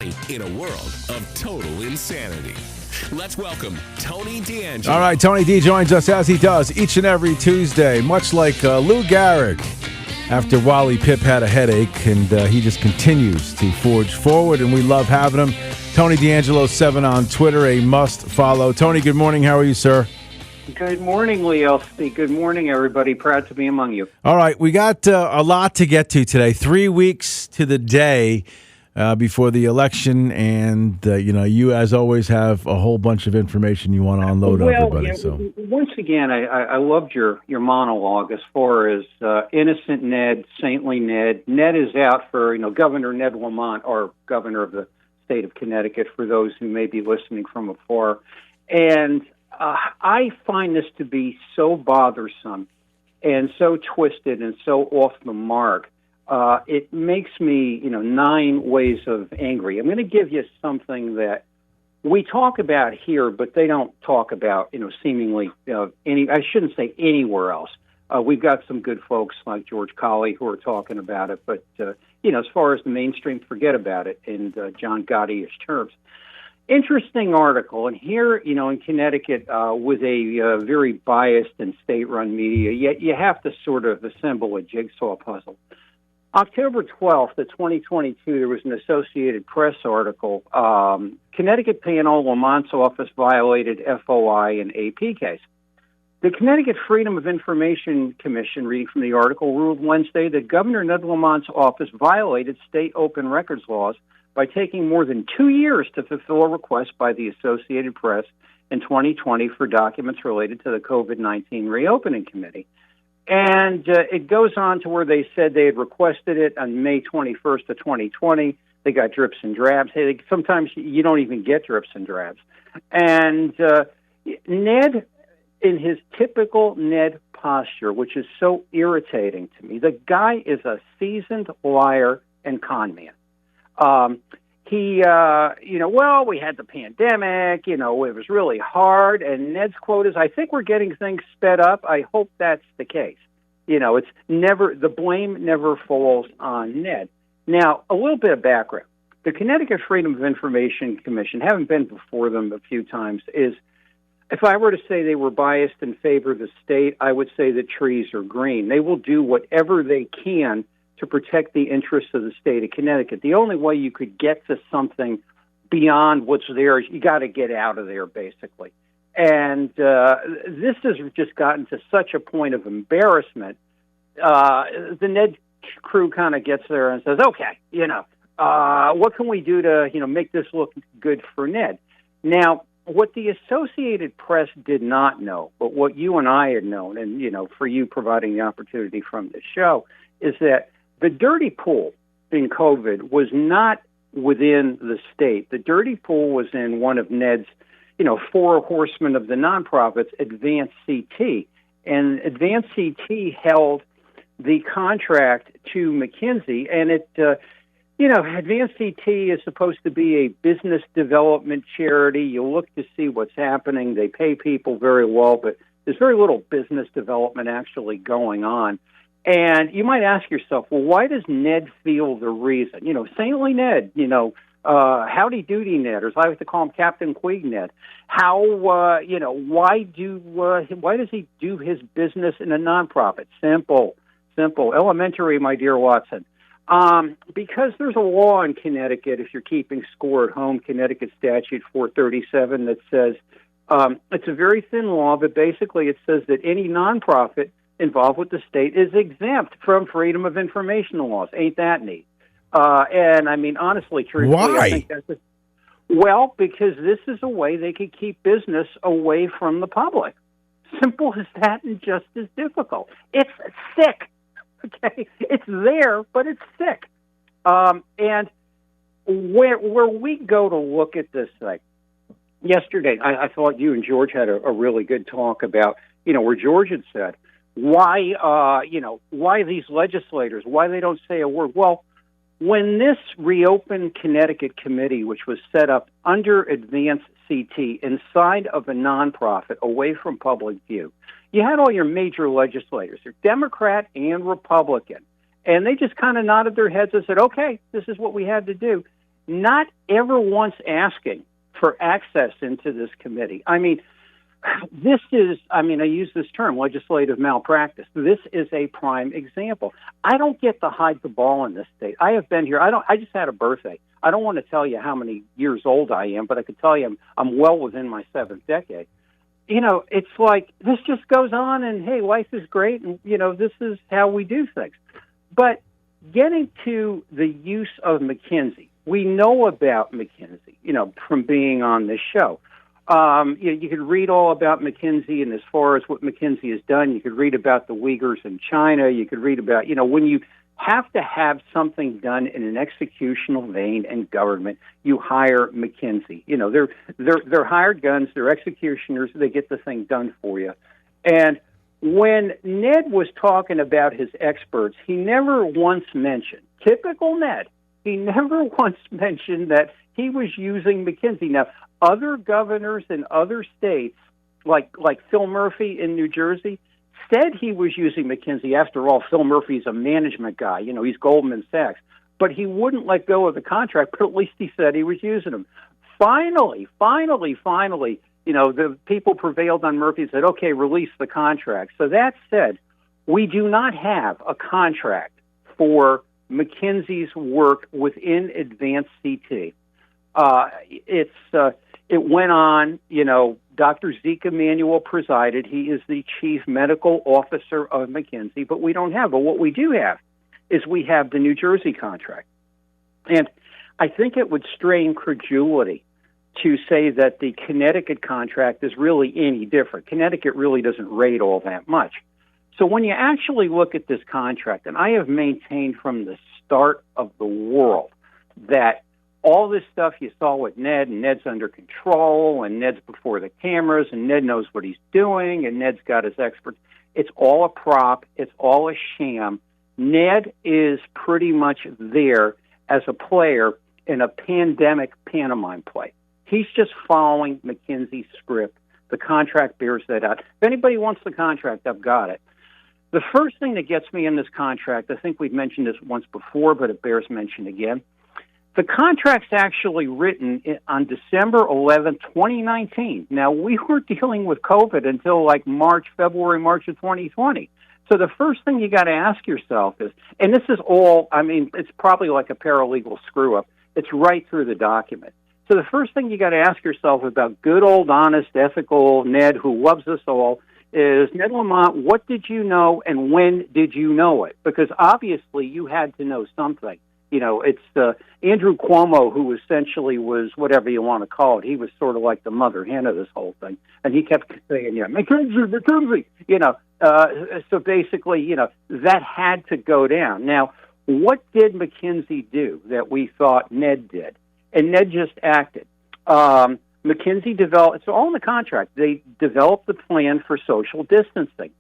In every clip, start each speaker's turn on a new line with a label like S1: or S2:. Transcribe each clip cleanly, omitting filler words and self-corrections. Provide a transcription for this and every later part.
S1: day in a world of total insanity. Let's welcome Tony D'Angelo.
S2: All right, Tony D joins us as he does each and every Tuesday, much like Lou Gehrig after Wally Pipp had a headache, and he just continues to forge forward, and we love having him. Tony D'Angelo 7 on Twitter, a must follow. Tony, good morning. How are you, sir?
S3: Good morning, Lee Elci. Good morning, everybody. Proud to be among you.
S2: All right, we got a lot to get to today. 3 weeks to the day before the election, and you, as always, have a whole bunch of information you want to unload on everybody.
S3: Yeah,
S2: so
S3: once again, I loved your monologue as far as innocent Ned, saintly Ned. Ned is out for Governor Ned Lamont, or governor of the state of Connecticut, for those who may be listening from afar, and I find this to be so bothersome and so twisted and so off the mark. It makes me, 9 ways of angry. I'm going to give you something that we talk about here, but they don't talk about, seemingly I shouldn't say anywhere else. We've got some good folks like George Colley who are talking about it, but, as far as the mainstream, forget about it in John Gotti-ish terms. Interesting article, and here, in Connecticut, with a very biased and state-run media, yet you have to sort of assemble a jigsaw puzzle. October 12th of 2022, there was an Associated Press article, Connecticut P&O Lamont's office violated FOI and AP case. The Connecticut Freedom of Information Commission, reading from the article, ruled Wednesday that Governor Ned Lamont's office violated state open records laws by taking more than 2 years to fulfill a request by the Associated Press in 2020 for documents related to the COVID-19 reopening committee. And it goes on to where they said they had requested it on May 21st of 2020. They got drips and drabs. Hey, sometimes you don't even get drips and drabs. And Ned, in his typical Ned posture, which is so irritating to me, the guy is a seasoned liar and con man. We had the pandemic, it was really hard, and Ned's quote is, I think we're getting things sped up. I hope that's the case. It's never, the blame never falls on Ned. Now, a little bit of background. The Connecticut Freedom of Information Commission, having been before them a few times, is, if I were to say they were biased in favor of the state, I would say that trees are green. They will do whatever they can to protect the interests of the state of Connecticut. The only way you could get to something beyond what's there is you got to get out of there, basically. And this has just gotten to such a point of embarrassment. The Ned crew kind of gets there and says, okay, what can we do to, make this look good for Ned? Now, what the Associated Press did not know, but what you and I had known, and, for you providing the opportunity from the show, is that the dirty pool in COVID was not within the state. The dirty pool was in one of Ned's, 4 horsemen of the nonprofits, Advanced CT. And Advanced CT held the contract to McKinsey, and Advanced CT is supposed to be a business development charity. You look to see what's happening. They pay people very well, but there's very little business development actually going on. And you might ask yourself, well, why does Ned feel the reason? Saintly Ned, howdy doody Ned, or as I like to call him, Captain Queeg Ned. Why does he do his business in a nonprofit? Simple, elementary, my dear Watson. Because there's a law in Connecticut, if you're keeping score at home, Connecticut Statute 437, that says, it's a very thin law, but basically it says that any nonprofit involved with the state is exempt from freedom of information laws. Ain't that neat? And I mean, honestly, truthfully,
S2: why?
S3: I think that's because this is a way they could keep business away from the public. Simple as that, and just as difficult. It's sick. Okay, it's there, but it's sick. And where we go to look at this thing, yesterday, I thought you and George had a really good talk about, where George had said, why these legislators, why they don't say a word. Well, when this Reopen Connecticut committee, which was set up under Advanced CT inside of a nonprofit away from public view, you had all your major legislators, they're Democrat and Republican, and they just kind of nodded their heads and said, okay, this is what we had to do. not ever once asking for access into this committee. I mean, this is, I use this term, legislative malpractice. This is a prime example. I don't get to hide the ball in this state. I have been here. I just had a birthday. I don't want to tell you how many years old I am, but I could tell you I'm well within my 7th decade. It's like this just goes on, and hey, life is great, and this is how we do things. But getting to the use of McKinsey, we know about McKinsey, from being on this show. You could read all about McKinsey, and as far as what McKinsey has done, you could read about the Uyghurs in China. You could read about, when you have to have something done in an executional vein in government, you hire McKinsey. They're hired guns, they're executioners, they get the thing done for you. And when Ned was talking about his experts, he never once mentioned, typical Ned, he never once mentioned that he was using McKinsey. Now, other governors in other states, like Phil Murphy in New Jersey, said he was using McKinsey. After all, Phil Murphy's a management guy. He's Goldman Sachs. But he wouldn't let go of the contract, but at least he said he was using them. Finally, the people prevailed on Murphy and said, okay, release the contract. So that said, we do not have a contract for McKinsey's work within Advanced CT. It went on, Dr. Zeke Emanuel presided. He is the chief medical officer of McKinsey, but we don't have. But what we do have is we have the New Jersey contract. And I think it would strain credulity to say that the Connecticut contract is really any different. Connecticut really doesn't rate all that much. So when you actually look at this contract, and I have maintained from the start of the world that all this stuff you saw with Ned, and Ned's under control, and Ned's before the cameras, and Ned knows what he's doing, and Ned's got his experts. It's all a prop. It's all a sham. Ned is pretty much there as a player in a pandemic pantomime play. He's just following McKinsey's script. The contract bears that out. If anybody wants the contract, I've got it. The first thing that gets me in this contract, I think we've mentioned this once before, but it bears mention again. The contract's actually written on December 11, 2019. Now, we were dealing with COVID until February, March of 2020. So the first thing you got to ask yourself is, and this is all, it's probably like a paralegal screw-up. It's right through the document. So the first thing you got to ask yourself about good old, honest, ethical Ned, who loves us all, is, Ned Lamont, what did you know and when did you know it? Because obviously you had to know something. It's Andrew Cuomo, who essentially was whatever you want to call it. He was sort of like the mother hen of this whole thing. And he kept saying, McKinsey. So basically, that had to go down. Now, what did McKinsey do that we thought Ned did? And Ned just acted. McKinsey developed, it's all in the contract. They developed the plan for social distancing.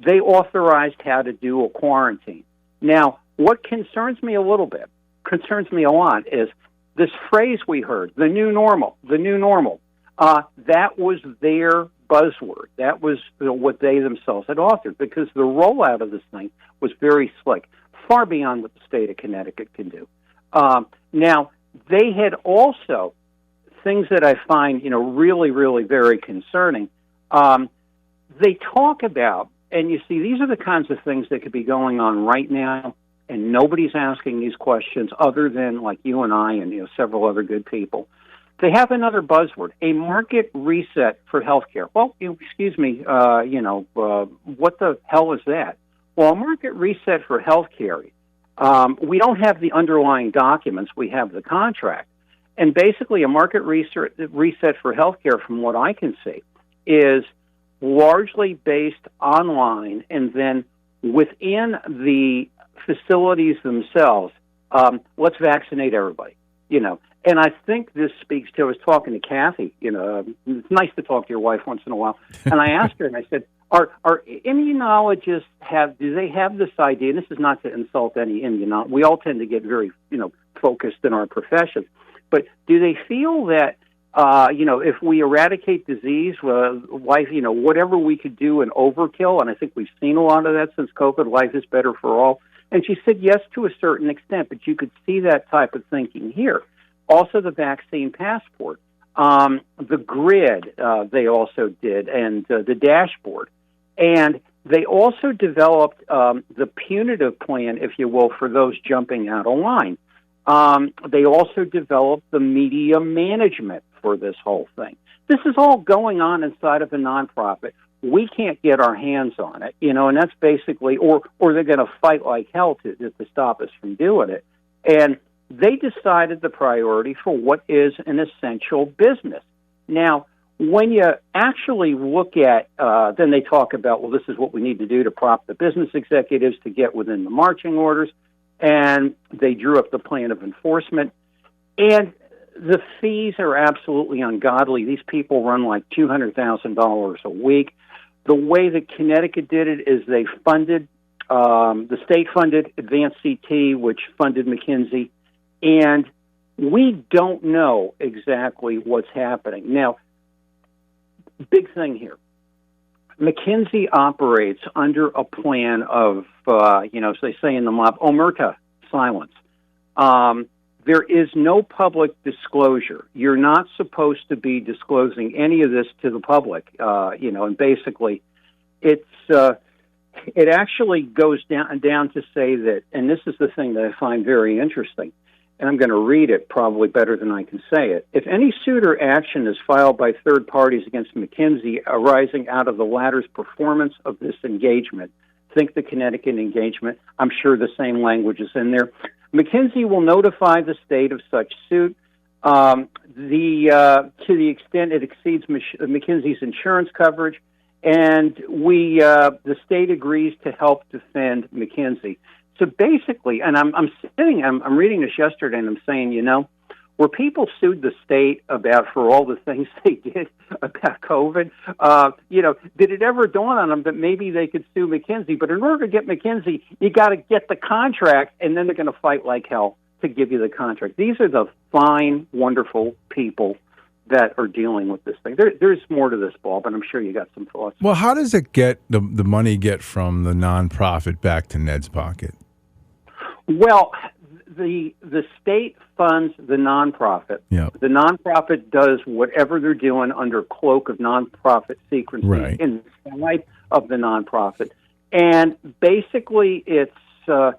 S3: They authorized how to do a quarantine. Now, what concerns me a lot, is this phrase we heard, the new normal. That was their buzzword. That was what they themselves had authored, because the rollout of this thing was very slick, far beyond what the state of Connecticut can do. Now, they had also things that I find, really, really very concerning. They talk about, and you see, these are the kinds of things that could be going on right now, and nobody's asking these questions other than like you and I and several other good people. They have another buzzword, a market reset for healthcare. Well, excuse me, what the hell is that? Well, a market reset for healthcare. We don't have the underlying documents. We have the contract. And basically a market reset for healthcare, from what I can see, is largely based online, and then within the facilities themselves, let's vaccinate everybody, And I think this speaks to, I was talking to Kathy, it's nice to talk to your wife once in a while, and I asked her, and I said, are immunologists do they have this idea, and this is not to insult any immunologist, we all tend to get very, focused in our professions, but do they feel that, if we eradicate disease, life, whatever we could do in overkill, and I think we've seen a lot of that since COVID, life is better for all. And she said yes to a certain extent, but you could see that type of thinking here. Also the vaccine passport. The grid they also did, and the dashboard. And they also developed the punitive plan, if you will, for those jumping out of line. They also developed the media management for this whole thing. This is all going on inside of a nonprofit. We can't get our hands on it, and that's basically, or they're going to fight like hell to stop us from doing it. And they decided the priority for what is an essential business. Now, when you actually look at, then they talk about, well, this is what we need to do to prop the business executives to get within the marching orders, and they drew up the plan of enforcement. And the fees are absolutely ungodly. These people run like $200,000 a week. The way that Connecticut did it is they funded, the state funded Advanced CT, which funded McKinsey, and we don't know exactly what's happening. Now, big thing here. McKinsey operates under a plan of, as they say in the mob, omerta, silence. There is no public disclosure. You're not supposed to be disclosing any of this to the public, and basically it actually goes down to say that, and this is the thing that I find very interesting, and I'm going to read it probably better than I can say it. If any suit or action is filed by third parties against McKinsey arising out of the latter's performance of this engagement, think the Connecticut engagement, I'm sure the same language is in there, McKinsey will notify the state of such suit to the extent it exceeds McKinsey's insurance coverage, and the state agrees to help defend McKinsey. So basically, and I'm reading this yesterday, and I'm saying, where people sued the state for all the things they did about COVID, did it ever dawn on them that maybe they could sue McKinsey? But in order to get McKinsey, you got to get the contract, and then they're going to fight like hell to give you the contract. These are the fine, wonderful people that are dealing with this thing. There's more to this, Bob, and I'm sure you got some thoughts.
S2: Well, how does it get the money get from the nonprofit back to Ned's pocket?
S3: Well, the state funds the nonprofit.
S2: Yep.
S3: The nonprofit does whatever they're doing under cloak of nonprofit secrecy inside of the nonprofit. And basically it's a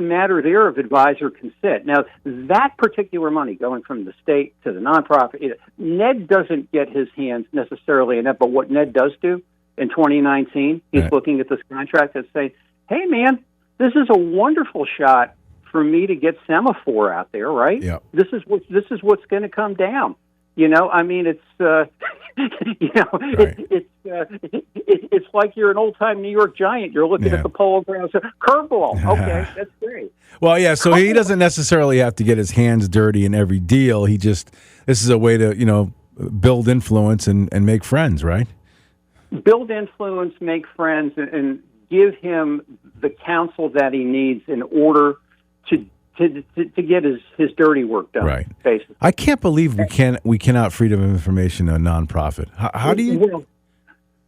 S3: matter there of advisor consent. Now, that particular money going from the state to the nonprofit, Ned doesn't get his hands necessarily in it, but what Ned does do in 2019, he's looking at this contract and saying, hey, man, this is a wonderful shot for me to get semaphore out there, right?
S2: Yeah.
S3: This is what's going to come down. I mean, it's it's like you're an old time New York Giant. You're looking at the polo grounds. Curveball. Okay, that's great.
S2: Well, yeah. So he doesn't necessarily have to get his hands dirty in every deal. This is a way to build influence and make friends, right?
S3: Build influence, make friends, and give him the counsel that he needs in order to get his dirty work done. Right. Basically,
S2: I can't believe we cannot freedom of information a nonprofit. How do you?
S3: Well,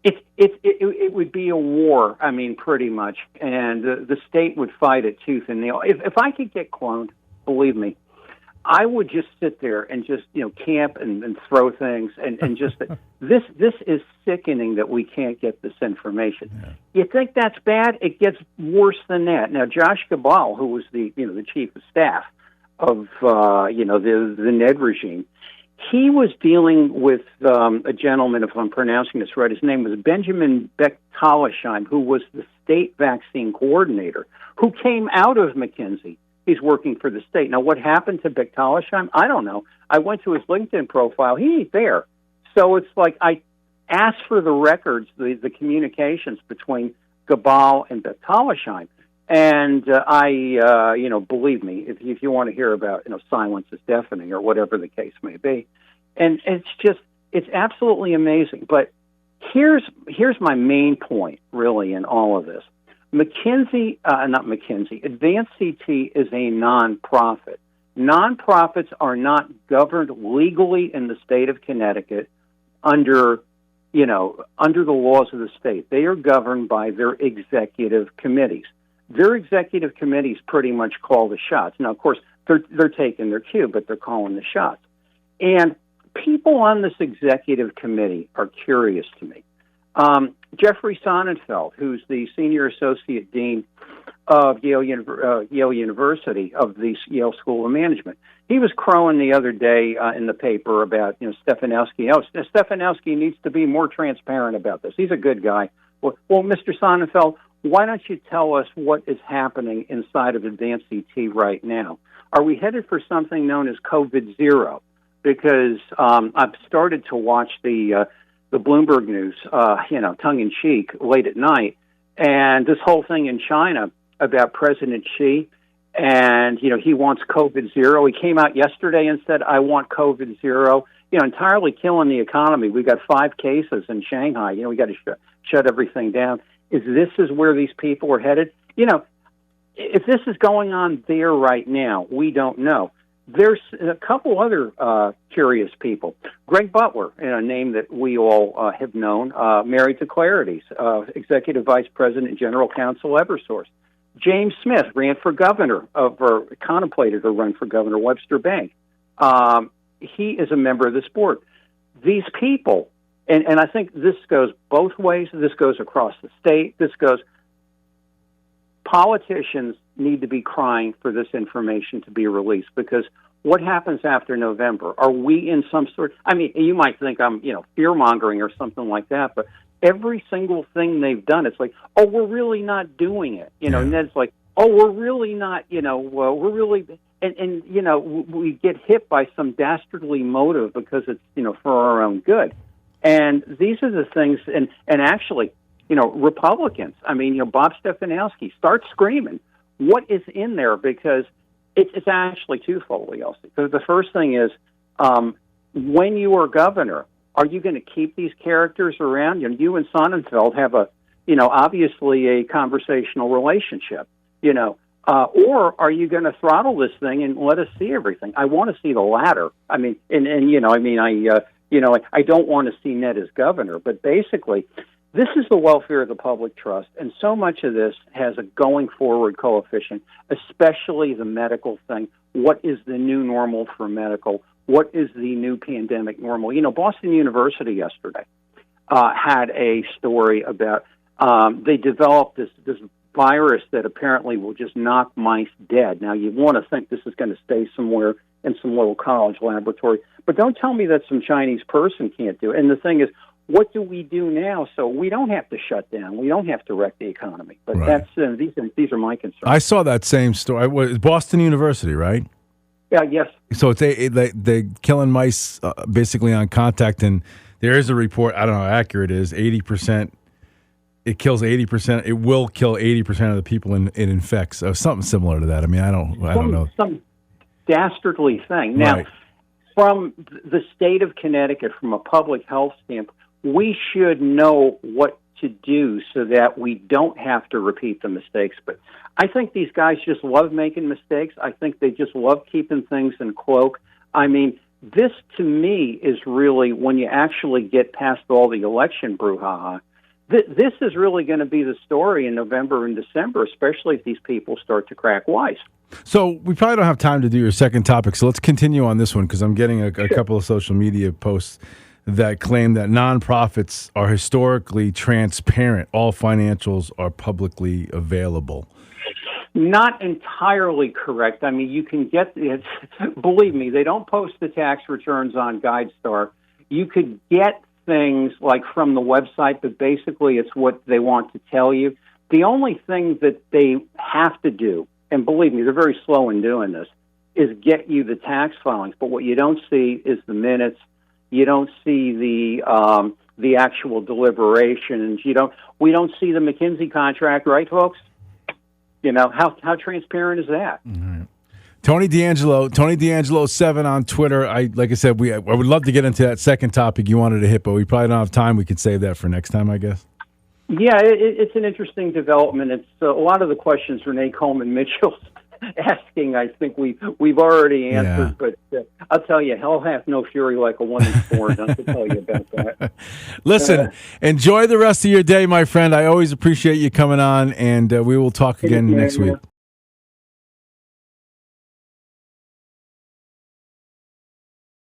S3: it would be a war. I mean, pretty much, and the state would fight it tooth and nail. If I could get cloned, believe me, I would just sit there and just camp and throw things and just this is sickening that we can't get this information. Yeah. You think that's bad? It gets worse than that. Now, Josh Gabal, who was the chief of staff of the Ned regime, he was dealing with a gentleman, if I'm pronouncing this right, his name was Benjamin Bechtolsheim, who was the state vaccine coordinator, who came out of McKinsey. He's working for the state. Now, what happened to Bechtolsheim? I don't know. I went to his LinkedIn profile. He ain't there. So it's like I asked for the records, the communications between Gabal and Bechtolsheim. And believe me, if you want to hear about, silence is deafening or whatever the case may be. And it's absolutely amazing. But here's my main point, really, in all of this. Advanced CT is a nonprofit. Nonprofits are not governed legally in the state of Connecticut under the laws of the state. They are governed by their executive committees. Their executive committees pretty much call the shots. Now, of course, they're taking their cue, but they're calling the shots. And people on this executive committee are curious to me. Jeffrey Sonnenfeld, who's the senior associate dean of Yale University of the Yale School of Management, he was crowing the other day in the paper about Stefanowski. Oh, Stefanowski needs to be more transparent about this. He's a good guy. Well, Mr. Sonnenfeld, why don't you tell us what is happening inside of Advanced ET right now? Are we headed for something known as COVID-0? Because I've started to watch the Bloomberg News, tongue-in-cheek, late at night, and this whole thing in China about President Xi, and, he wants COVID-0. He came out yesterday and said, I want COVID-0, entirely killing the economy. We've got 5 cases in Shanghai. We got to shut everything down. This is where these people are headed? If this is going on there right now, we don't know. There's a couple other curious people. Greg Butler, a name that we all have known, married to Clarity's, Executive Vice President and General Counsel, Eversource. James Smith ran for governor contemplated to run for governor, Webster Bank. He is a member of this board. These people, and I think this goes both ways. This goes across the state. Politicians need to be crying for this information to be released, because what happens after November? Are we in some sort? You might think I'm, fear-mongering or something like that, but every single thing they've done, it's like, oh, we're really not doing it. And then it's like, oh, we're really not, we're really, and we get hit by some dastardly motive because it's, for our own good. And these are the things, and actually, Republicans, Bob Stefanowski, start screaming. What is in there? Because it's actually twofold, Lee Elci. Because the first thing is, when you are governor, are you going to keep these characters around? You and Sonnenfeld have obviously a conversational relationship, or are you going to throttle this thing and let us see everything? I want to see the latter. I don't want to see Ned as governor, but basically, this is the welfare of the public trust, and so much of this has a going-forward coefficient, especially the medical thing. What is the new normal for medical? What is the new pandemic normal? Boston University yesterday had a story about they developed this virus that apparently will just knock mice dead. Now, you want to think this is going to stay somewhere in some little college laboratory, but don't tell me that some Chinese person can't do it. And the thing is, what do we do now so we don't have to shut down? We don't have to wreck the economy. But
S2: right.
S3: These are my concerns. I
S2: saw that same story. It was Boston University, right?
S3: Yeah, yes.
S2: So they're killing mice basically on contact, and there is a report, I don't know how accurate it is, 80%, it kills 80%, it will kill 80% of the people it infects. Something similar to that. I don't know. Some
S3: dastardly thing. Now, from the state of Connecticut, from a public health standpoint, we should know what to do so that we don't have to repeat the mistakes. But I think these guys just love making mistakes. I think they just love keeping things in cloak. This to me is really, when you actually get past all the election brouhaha, this is really going to be the story in November and December, especially if these people start to crack wise.
S2: So we probably don't have time to do your second topic, so let's continue on this one, because I'm getting a couple of social media posts that claim that nonprofits are historically transparent. All financials are publicly available.
S3: Not entirely correct. You can get it. Believe me, they don't post the tax returns on GuideStar. You could get things like from the website, but basically it's what they want to tell you. The only thing that they have to do, and believe me, they're very slow in doing this, is get you the tax filings. But what you don't see is the minutes. You don't see the actual deliberations. We don't see the McKinsey contract, right, folks? How transparent is that?
S2: Mm-hmm. Tony D'Angelo 7 on Twitter. Like I said, I would love to get into that second topic you wanted to hit, but we probably don't have time. We could save that for next time, I guess.
S3: Yeah, it's an interesting development. It's a lot of the questions Renee Coleman Mitchell's asking, I think we've already answered, but I'll tell you, hell hath no fury like a woman scorned. Not to tell you about that.
S2: Listen, enjoy the rest of your day, my friend. I always appreciate you coming on, and we will talk again next week.